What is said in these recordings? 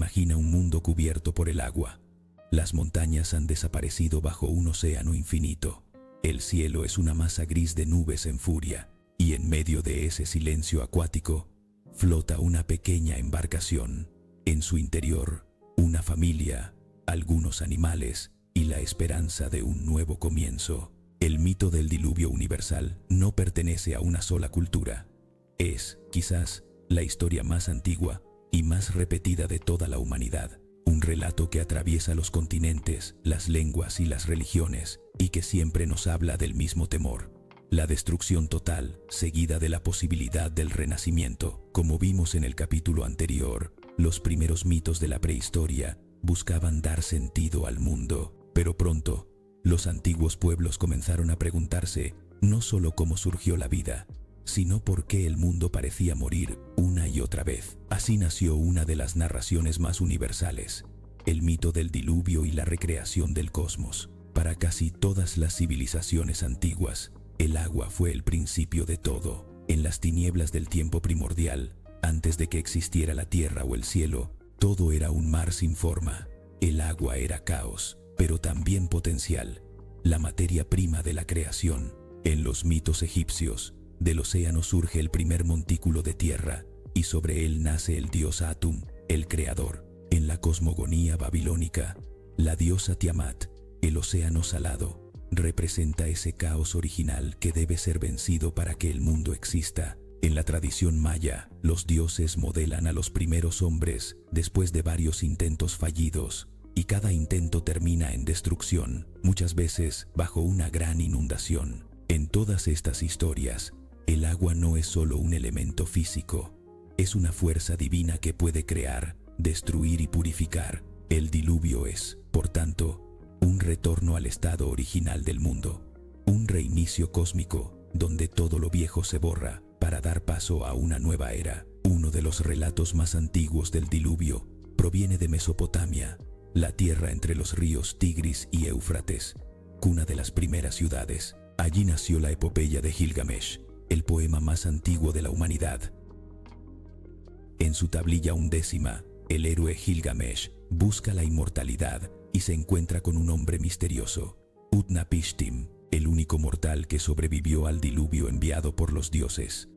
Imagina un mundo cubierto por el agua. Las montañas han desaparecido bajo un océano infinito. El cielo es una masa gris de nubes en furia, y en medio de ese silencio acuático, flota una pequeña embarcación. En su interior, una familia, algunos animales y la esperanza de un nuevo comienzo. El mito del diluvio universal no pertenece a una sola cultura. Es, quizás, la historia más antigua y más repetida de toda la humanidad. Un relato que atraviesa los continentes, las lenguas y las religiones, y que siempre nos habla del mismo temor: la destrucción total, seguida de la posibilidad del renacimiento. Como vimos en el capítulo anterior, los primeros mitos de la prehistoria buscaban dar sentido al mundo, pero pronto, los antiguos pueblos comenzaron a preguntarse no solo cómo surgió la vida, sino por qué el mundo parecía morir una y otra vez. Así nació una de las narraciones más universales, el mito del diluvio y la recreación del cosmos. Para casi todas las civilizaciones antiguas, el agua fue el principio de todo. En las tinieblas del tiempo primordial, antes de que existiera la tierra o el cielo, todo era un mar sin forma. El agua era caos, pero también potencial, la materia prima de la creación. En los mitos egipcios, del océano surge el primer montículo de tierra, y sobre él nace el dios Atum, el creador. En la cosmogonía babilónica, la diosa Tiamat, el océano salado, representa ese caos original que debe ser vencido para que el mundo exista. En la tradición maya, los dioses modelan a los primeros hombres después de varios intentos fallidos, y cada intento termina en destrucción, muchas veces bajo una gran inundación. En todas estas historias, el agua no es solo un elemento físico, es una fuerza divina que puede crear, destruir y purificar. El diluvio es, por tanto, un retorno al estado original del mundo, un reinicio cósmico donde todo lo viejo se borra para dar paso a una nueva era. Uno de los relatos más antiguos del diluvio proviene de Mesopotamia, la tierra entre los ríos Tigris y Éufrates, cuna de las primeras ciudades. Allí nació la epopeya de Gilgamesh, el poema más antiguo de la humanidad. En su tablilla 11, el héroe Gilgamesh busca la inmortalidad y se encuentra con un hombre misterioso, Utnapishtim, el único mortal que sobrevivió al diluvio enviado por los dioses.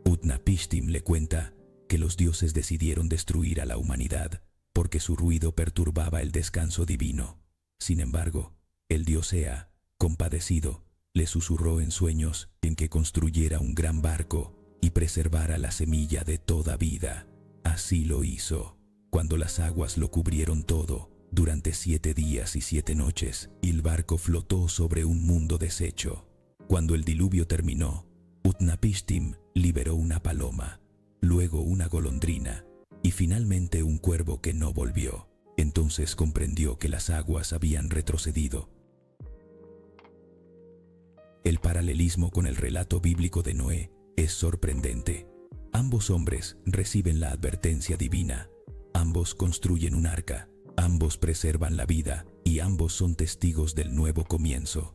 Utnapishtim le cuenta que los dioses decidieron destruir a la humanidad porque su ruido perturbaba el descanso divino. Sin embargo, el dios Ea, compadecido, le susurró en sueños en que construyera un gran barco y preservara la semilla de toda vida. Así lo hizo. Cuando las aguas lo cubrieron todo, durante 7 días y 7 noches, el barco flotó sobre un mundo deshecho. Cuando el diluvio terminó, Utnapishtim liberó una paloma, luego una golondrina y finalmente un cuervo que no volvió. Entonces comprendió que las aguas habían retrocedido. El paralelismo con el relato bíblico de Noé es sorprendente. Ambos hombres reciben la advertencia divina, ambos construyen un arca, ambos preservan la vida y ambos son testigos del nuevo comienzo.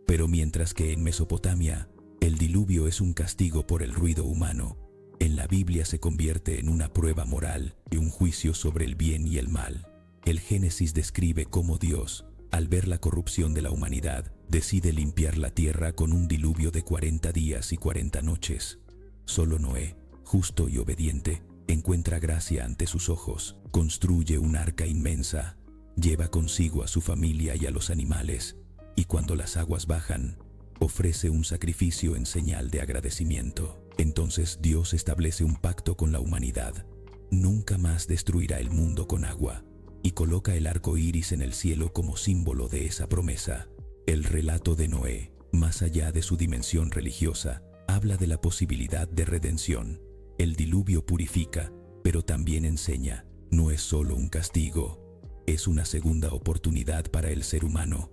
Pero mientras que en Mesopotamia el diluvio es un castigo por el ruido humano, en la Biblia se convierte en una prueba moral y un juicio sobre el bien y el mal. El Génesis describe cómo Dios, al ver la corrupción de la humanidad, decide limpiar la tierra con un diluvio de 40 días y 40 noches. Solo Noé, justo y obediente, encuentra gracia ante sus ojos, construye un arca inmensa, lleva consigo a su familia y a los animales, y cuando las aguas bajan, ofrece un sacrificio en señal de agradecimiento. Entonces Dios establece un pacto con la humanidad. Nunca más destruirá el mundo con agua, y coloca el arco iris en el cielo como símbolo de esa promesa. El relato de Noé, más allá de su dimensión religiosa, habla de la posibilidad de redención. El diluvio purifica, pero también enseña. No es solo un castigo, es una segunda oportunidad para el ser humano.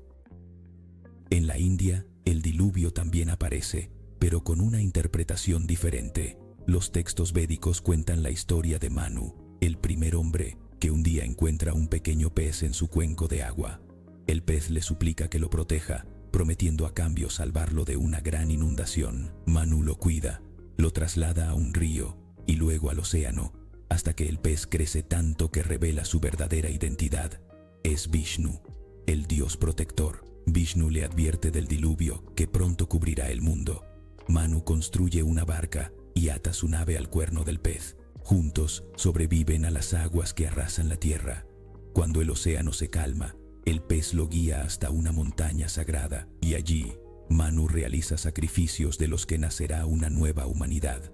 En la India, el diluvio también aparece, pero con una interpretación diferente. Los textos védicos cuentan la historia de Manu, el primer hombre, que un día encuentra un pequeño pez en su cuenco de agua. El pez le suplica que lo proteja, prometiendo a cambio salvarlo de una gran inundación. Manu lo cuida, lo traslada a un río y luego al océano, hasta que el pez crece tanto que revela su verdadera identidad. Es Vishnu, el dios protector. Vishnu le advierte del diluvio que pronto cubrirá el mundo. Manu construye una barca y ata su nave al cuerno del pez. Juntos sobreviven a las aguas que arrasan la tierra. Cuando el océano se calma, el pez lo guía hasta una montaña sagrada y allí Manu realiza sacrificios de los que nacerá una nueva humanidad.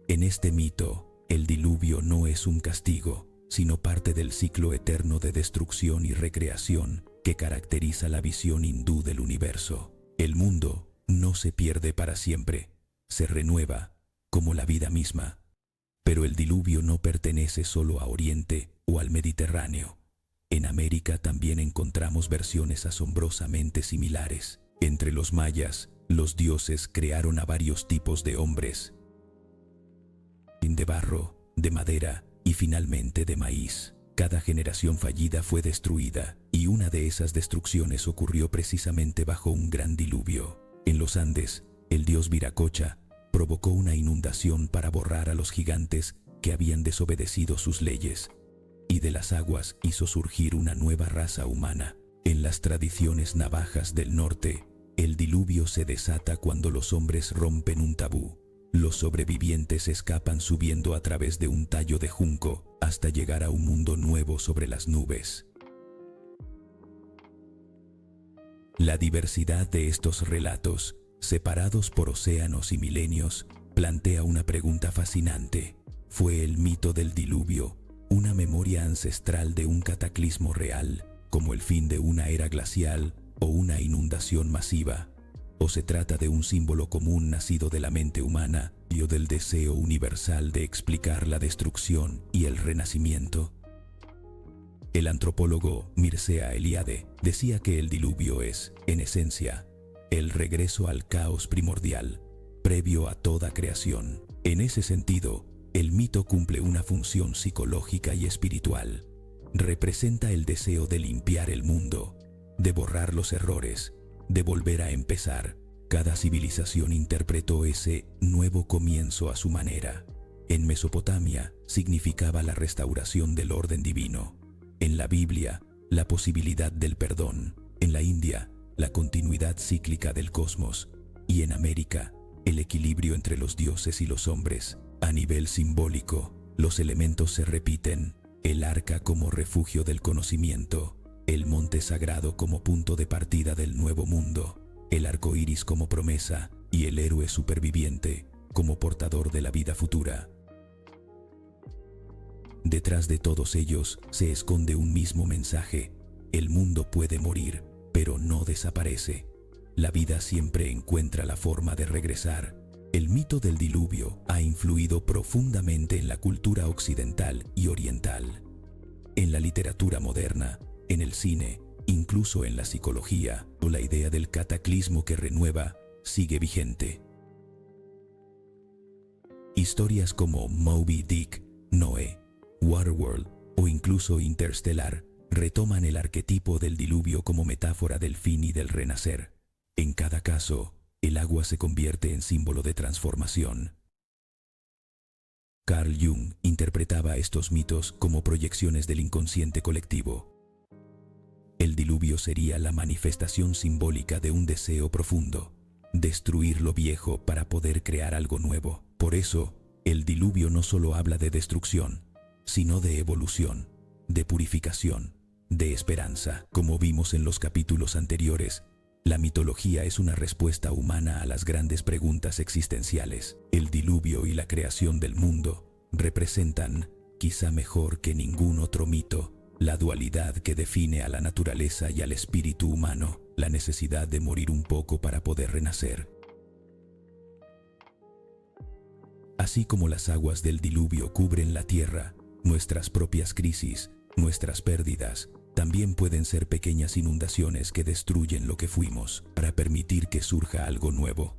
En este mito, el diluvio no es un castigo, sino parte del ciclo eterno de destrucción y recreación que caracteriza la visión hindú del universo. El mundo no se pierde para siempre, se renueva, como la vida misma. Pero el diluvio no pertenece solo a Oriente o al Mediterráneo. En América también encontramos versiones asombrosamente similares. Entre los mayas, los dioses crearon a varios tipos de hombres, de barro, de madera y finalmente de maíz. Cada generación fallida fue destruida, y una de esas destrucciones ocurrió precisamente bajo un gran diluvio. En los Andes, el dios Viracocha provocó una inundación para borrar a los gigantes que habían desobedecido sus leyes, y de las aguas hizo surgir una nueva raza humana. En las tradiciones navajas del norte, el diluvio se desata cuando los hombres rompen un tabú. Los sobrevivientes escapan subiendo a través de un tallo de junco hasta llegar a un mundo nuevo sobre las nubes. La diversidad de estos relatos, separados por océanos y milenios, plantea una pregunta fascinante. ¿Fue el mito del diluvio una memoria ancestral de un cataclismo real, como el fin de una era glacial o una inundación masiva? ¿O se trata de un símbolo común nacido de la mente humana y o del deseo universal de explicar la destrucción y el renacimiento? El antropólogo Mircea Eliade decía que el diluvio es, en esencia, el regreso al caos primordial, previo a toda creación. En ese sentido, el mito cumple una función psicológica y espiritual. Representa el deseo de limpiar el mundo, de borrar los errores, de volver a empezar. Cada civilización interpretó ese nuevo comienzo a su manera. En Mesopotamia significaba la restauración del orden divino. En la Biblia, la posibilidad del perdón. En la India, la continuidad cíclica del cosmos. Y en América, el equilibrio entre los dioses y los hombres. A nivel simbólico, los elementos se repiten. El arca como refugio del conocimiento, el monte sagrado como punto de partida del nuevo mundo, el arco iris como promesa y el héroe superviviente como portador de la vida futura. Detrás de todos ellos se esconde un mismo mensaje: el mundo puede morir, pero no desaparece. La vida siempre encuentra la forma de regresar. El mito del diluvio ha influido profundamente en la cultura occidental y oriental. En la literatura moderna, en el cine, incluso en la psicología, la idea del cataclismo que renueva sigue vigente. Historias como Moby Dick, Noé, Waterworld o incluso Interstellar retoman el arquetipo del diluvio como metáfora del fin y del renacer. En cada caso, el agua se convierte en símbolo de transformación. Carl Jung interpretaba estos mitos como proyecciones del inconsciente colectivo. El diluvio sería la manifestación simbólica de un deseo profundo: destruir lo viejo para poder crear algo nuevo. Por eso, el diluvio no solo habla de destrucción, sino de evolución, de purificación, de esperanza. Como vimos en los capítulos anteriores, la mitología es una respuesta humana a las grandes preguntas existenciales. El diluvio y la creación del mundo representan, quizá mejor que ningún otro mito, la dualidad que define a la naturaleza y al espíritu humano, la necesidad de morir un poco para poder renacer. Así como las aguas del diluvio cubren la tierra, nuestras propias crisis, nuestras pérdidas, también pueden ser pequeñas inundaciones que destruyen lo que fuimos para permitir que surja algo nuevo.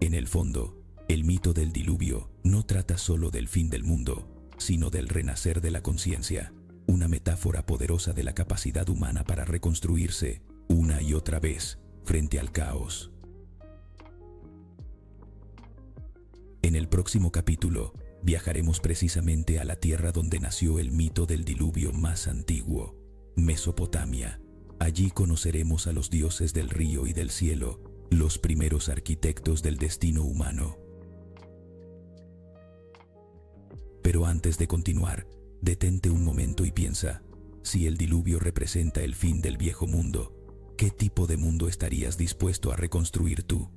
En el fondo, el mito del diluvio no trata solo del fin del mundo, sino del renacer de la conciencia, una metáfora poderosa de la capacidad humana para reconstruirse una y otra vez frente al caos. En el próximo capítulo, viajaremos precisamente a la tierra donde nació el mito del diluvio más antiguo, Mesopotamia. Allí conoceremos a los dioses del río y del cielo, los primeros arquitectos del destino humano. Pero antes de continuar, detente un momento y piensa, si el diluvio representa el fin del viejo mundo, ¿qué tipo de mundo estarías dispuesto a reconstruir tú?